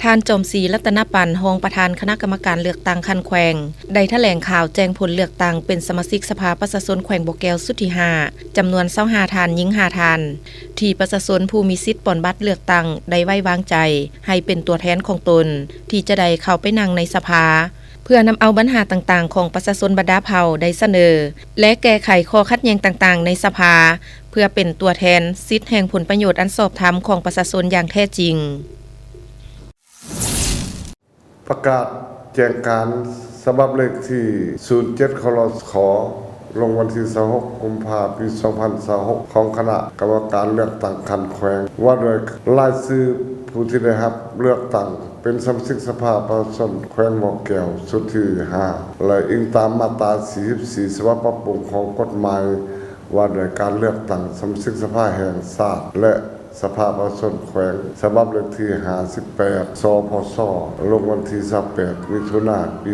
ท่านจอมศรีรัตนปันรองประธานคณะกรรมการเลือกตั้งคันแขวงได้แถลงข่าวแจ้งผลเลือกตั้งเป็นสมาชิกสภาประชาชนแขวงบ่อแก้วสุดที่5จำนวน25ท่านหญิง5ท่านที่ประชาชนผู้มีสิทธิ์ปอนบัตรเลือกตั้งได้ไว้วางใจให้เป็นตัวแทนของตนที่จะได้เข้าไปนั่งในสภาเพื่อนำเอาปัญหาต่างๆของประชาชนบรรดาเผ่าได้เสนอและแก้ไขข้อขัดแย้งต่างๆในสภาเพื่อเป็นตัวแทนสิทธิแห่งผลประโยชน์อันชอบธรรมของประชาชนอย่างแท้จริงประกาศแจ้งการฉบับเลขที่07คลขลงวันที่26กุมภาพันธ์ปี2026ของคณะกรรมการเลือกตั้งคันแขวงว่าโดยรายชื่อผู้ที่ได้รับเลือกตั้งเป็นสมาชิกสภาประชาชนแขวงบ่อแก้วสุดที่5และอิงตามมาตรา44ฉบับปรับปรุงของกฎหมายว่าโดยการเลือกตั้งสมาชิกสภาแห่งชาติและสภาประชาชนแขวงฉบับเลขที่58สพสลงวันที่28มิถุนายนปี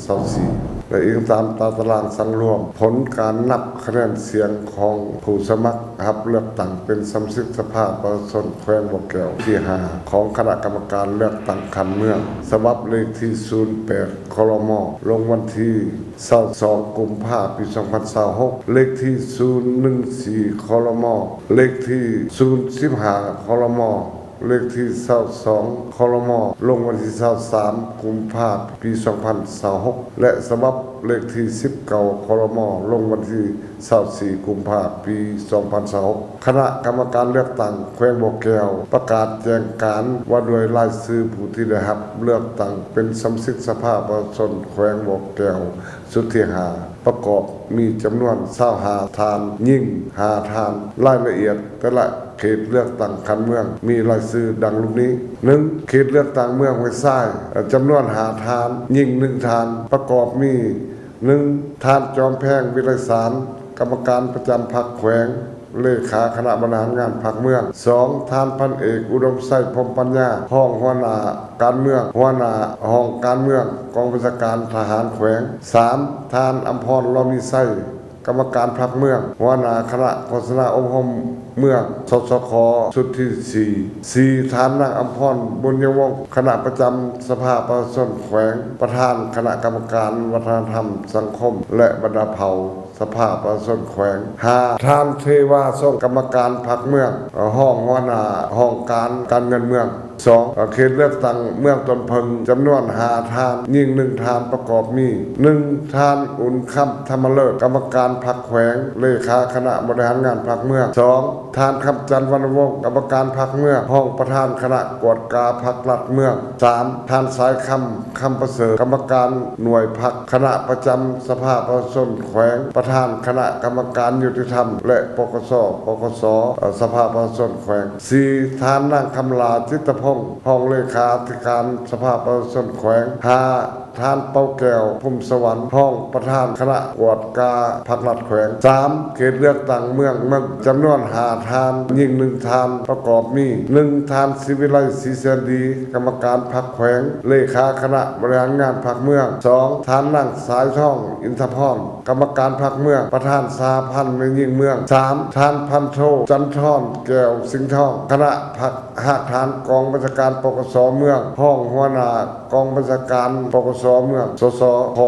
2024และอิงตามตารางสังรวมผลการนับคะแนนเสียงของผู้สมัครรับเลือกตั้งเป็นสมาชิกสภาประชาชนแขวงบ่อแก้วที่5ของคณะกรรมการเลือกตั้งคันเมืองฉบับเลขที่08คลมลงวันที่22กุมภาพันธ์ปี2026เลขที่014คลมเลขที่015คลมเลขที่22คลมลงวันที่23กุมภาพันธ์ปี2026และฉบับเลขที่19คลมลงวันที่24กุมภาพันธ์ปี2026คณะกรรมการเลือกตั้งแขวงบ่อแก้วประกาศแจ้งการว่าโดยรายชื่อผู้ที่ได้รับเลือกตั้งเป็นสมาชิกสภาประชาชนแขวงบ่อแก้วสุดที่5ประกอบมีจำนวน25ท่านหญิง5ท่านรายละเอียดแต่ละเขตเลือกตั้งคันเมืองมีรายชื่อดังรูปนี้ 1. เขตเลือกตั้งเมืองห้วยทรายจำนวน5ท่านหญิง1ท่านประกอบมี 1. ท่านจอมแพงวิไลสารกรรมการประจำพรรคแขวงเลขาคณะบริหารงานพรรคเมือง 2. ท่านพันเอกอุดมไส้พรหมปัญญาห้องหัวหน้าการเมืองหัวหน้าห้องการเมืองกองบัญชาการทหารแขวง 3. ท่านอำพรล้อมีไส้กรรมการพรรคเมืองหัวหน้าคณะโฆษณาอบรมเมืองสสคชุดที่4 ท่านนางอำพรบุญยวงศ์คณะประจำสภาประชาชนแขวงประธานคณะกรรมการวัฒนธรรมสังคมและบรรดาเผ่าสภาประชาชนแขวง 5. ท่านเทวาทรงกรรมการพรรคเมืองห้องหัวหน้าห้องการเงินเมือง 2. เขตเลือกตั้งเมืองตนพึงจำนวน5ท่านหญิง1ท่านประกอบมี 1. ท่านอุ่นคำธรรมเลิศกรรมการพรรคแขวงเลขาคณะบริหารงานพรรคเมือง 2. ท่านคำจันทร์วรรณวงศ์กรรมการพรรคเมืองห้องประธานคณะกวดกาพรรครัฐเมือง 3. ท่านสายคำประเสริฐกรรมการหน่วยพรรคคณะประจำสภาประชาชนแขวงประธานคณะกรรมการยุติธรรมและปกสสภาประชาชนแขวง 4. ท่านนางคำลาจิตพงศ์ห้องเลขาธิการสภาประชาชนแขวง 5. ท่านเป้าแก้วพุ่มสวรรค์ห้องประธานคณะกวดกาพรรครัฐแขวง 3. เขตเลือกตั้งเมืองจำนวน5ท่านหญิง1ท่านประกอบมี 1. ท่านศิวิไลศรีแสนดีกรรมการพรรคแขวงเลขาคณะบริหารงานพรรคเมือง 2. ท่านนางสายทองอินทพรกรรมการพรรคเมืองประธานสหพันธ์แม่หญิงเมือง 3. ท่านพันโทจันทร์แก้วสิงห์ทองคณะพรรค5ท่านกองบัญชาการปกสเมืองห้องหัวหน้ากองบัญชาการปกสเมืองสสข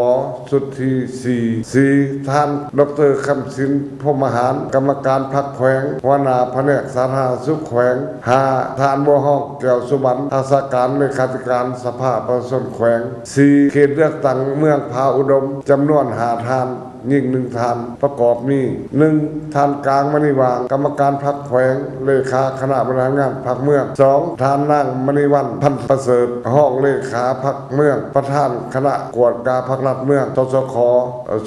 สุดที่4 ท่านดรคำสินพรหมหารกรรมการพรรคแขวงหัวหน้าแผนกสาธารณสุขแขวง 5. ท่านบัวห้องแก้วสุบรรณอาสาการเลขาธิการสภาประชาชนแขวง 4. เขตเลือกตั้งเมืองพาอุดมจำนวน5ท่านหญิง1ท่านประกอบมี 1. ท่านกลางมณีวางกรรมการพรรคแขวงเลขาคณะบริหารงานพรรคเมือง 2. ท่านนางมณีวันพันประเสริฐห้องเลขาพรรคเมืองประธานคณะกวดกาพรรครัฐเมืองสสค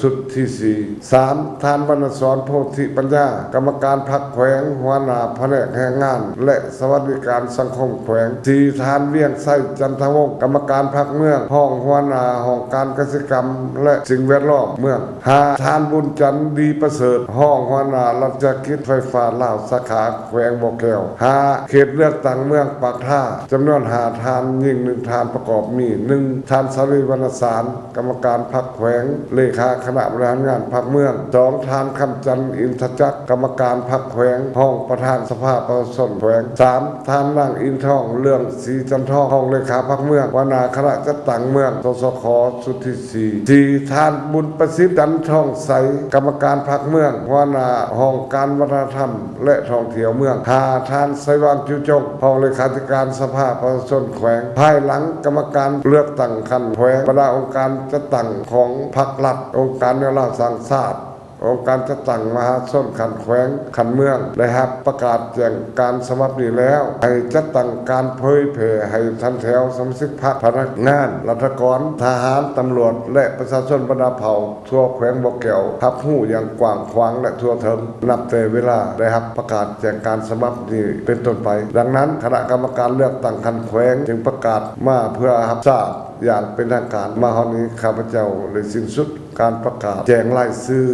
ชุดที่ 4 3. ท่านวรรณสรโพธิปัญญากรรมการพรรคแขวงหัวหน้าแผนกแรงงานและสวัสดิการสังคมแขวง 4. ท่านเวียงไส้จันทวงศ์กรรมการพรรคเมืองห้องหัวหน้าห้องการเกษตรกรรมและสิ่งแวดล้อมเมือง 5. ทานบุญจันทร์ดีประเสริฐห้องหัวหน้ารัชกิจไฟฟ้าลาวสาขาแขวงบ่อแก้ว5เขตเลือกตั้งเมืองปากท่าจำนวน5ทานยิ่ง1ทานประกอบมี1ทานสรีวรรณสารกรรมการพรรคแขวงเลขาคณะบริหารงานพรรคเมือง2ทานคำจันทร์อินทจักรกรรมการพรรคแขวงห้องประธานสภาประชาชนแขวง3ทานนางอินทองเรื่องศรีจันทองห้องเลขาพรรคเมืองหัวหน้าคณะจัดตั้งเมืองสสขสุทธิศรี4ทานบุญประสิทธิ์จันทองใสกรรมการพรรคเมืองหัวหน้าห้องการวัฒนธรรมและท่องเที่ยวเมือง5ทานไสว่างจู่จงห้องเลขาธิการสภาประชาชนแขวงภายหลังกรรมการเลือกตั้งคันแขวงบรรดาองค์การจัดตั้งของพรรครัฐองค์การแนวร่วมสร้างชาติองค์การจัดตั้งมหาชนขันแขวงขันเมืองได้รับประกาศแจ้งการสมัครนี้แล้วให้จัดตั้งการเผยแผ่ให้ทันแถวสมาชิกพรรคพนักงานรัฐกรทหารตำรวจและประชาชนบรรดาเผ่าทั่วแขวงบ่อแก้วรับรู้อย่างกว้างขวางและทั่วถึงนับแต่เวลาได้รับประกาศแจ้งการสมัครนี้เป็นต้นไปดังนั้นคณะกรรมการเลือกตั้งขันแขวงจึงประกาศมาเพื่อรับทราบอย่างเป็นทางการมาฮอนี้ข้าพเจ้าได้สิ้นสุดการประกาศแจ้งรายชื่อ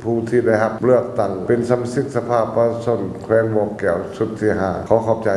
ผู้ที่ได้รับเลือกตั้งเป็นสมาชิกสภาประชาชนแขวงบ่อแก้วชุดที่5ขอขอบใจ